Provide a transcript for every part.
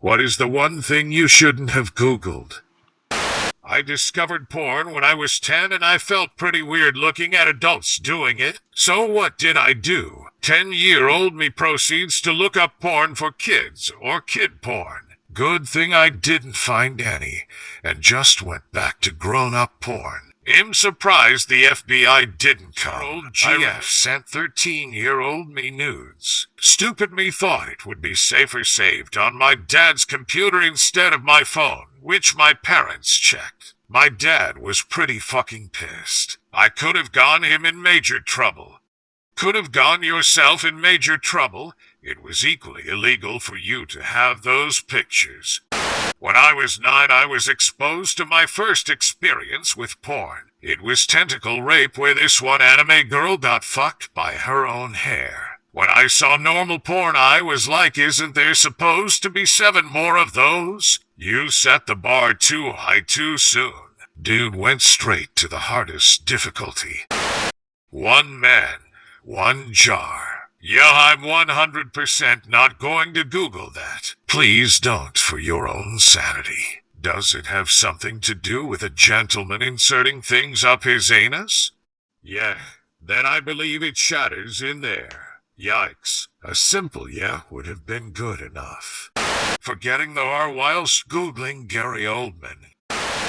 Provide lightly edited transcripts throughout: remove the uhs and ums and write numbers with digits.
What is the one thing you shouldn't have Googled? I discovered porn when I was 10 and I felt pretty weird looking at adults doing it. So what did I do? 10-year-old me proceeds to look up porn for kids or kid porn. Good thing I didn't find any and just went back to grown-up porn. I'm surprised the FBI didn't come. Old GF sent 13-year-old me nudes. Stupid me thought it would be safer saved on my dad's computer instead of my phone, which my parents checked. My dad was pretty fucking pissed. I could have gone him in major trouble. Could have gone yourself in major trouble. It was equally illegal for you to have those pictures. When I was 9, I was exposed to my first experience with porn. It was tentacle rape where this one anime girl got fucked by her own hair. When I saw normal porn, I was like, isn't there supposed to be 7 more of those? You set the bar too high too soon. Dude went straight to the hardest difficulty. 1 man, 1 jar. Yeah, I'm 100% not going to Google that. Please don't, for your own sanity. Does it have something to do with a gentleman inserting things up his anus? Yeah, then I believe it shatters in there. Yikes. A simple yeah would have been good enough. Forgetting the R whilst Googling Gary Oldman.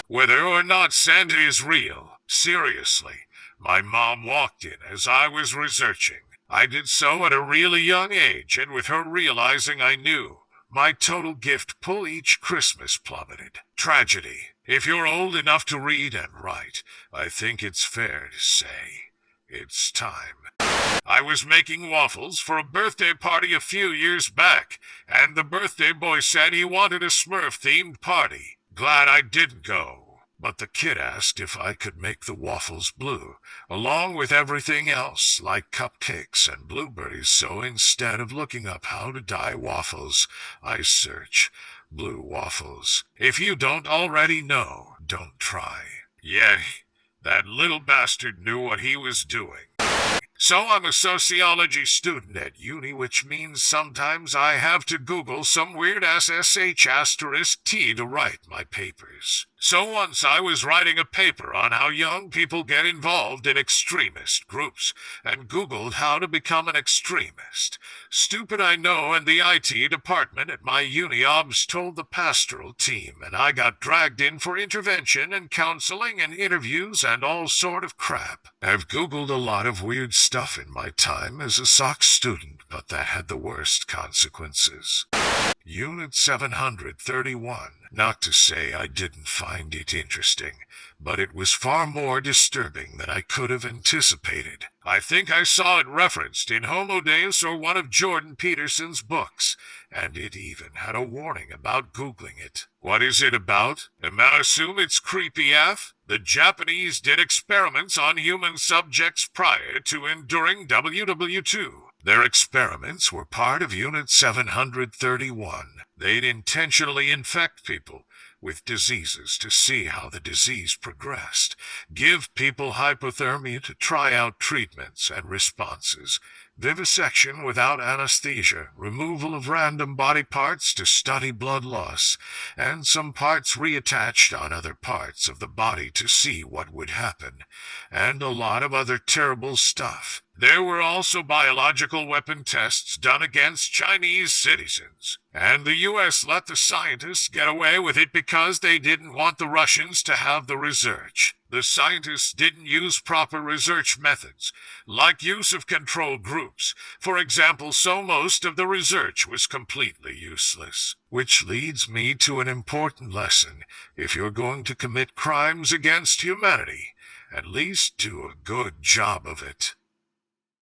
Whether or not Santa is real, seriously, my mom walked in as I was researching. I did so at a really young age, and with her realizing I knew, my total gift pool each Christmas plummeted. Tragedy. If you're old enough to read and write, I think it's fair to say, it's time. I was making waffles for a birthday party a few years back, and the birthday boy said he wanted a Smurf-themed party. Glad I didn't go. But the kid asked if I could make the waffles blue, along with everything else, like cupcakes and blueberries, so instead of looking up how to dye waffles, I search blue waffles. If you don't already know, don't try. Yeah, that little bastard knew what he was doing. So I'm a sociology student at uni, which means sometimes I have to Google some weird-ass sh**t to write my papers. So once I was writing a paper on how young people get involved in extremist groups, and Googled how to become an extremist. Stupid I know, and the IT department at my uni obs told the pastoral team, and I got dragged in for intervention and counseling and interviews and all sort of crap. I've Googled a lot of weird stuff in my time as a SOC student, but that had the worst consequences. Unit 731. Not to say I didn't find it interesting, but it was far more disturbing than I could have anticipated. I think I saw it referenced in Homo Deus or one of Jordan Peterson's books, and it even had a warning about Googling it. What is it about? I assume it's creepy AF? The Japanese did experiments on human subjects prior to enduring WW2. Their experiments were part of Unit 731. They'd intentionally infect people with diseases to see how the disease progressed, give people hypothermia to try out treatments and responses, vivisection without anesthesia, removal of random body parts to study blood loss, and some parts reattached on other parts of the body to see what would happen, and a lot of other terrible stuff. There were also biological weapon tests done against Chinese citizens, and the U.S. let the scientists get away with it because they didn't want the Russians to have the research. The scientists didn't use proper research methods, like use of control groups, for example, so most of the research was completely useless. Which leads me to an important lesson. If you're going to commit crimes against humanity, at least do a good job of it.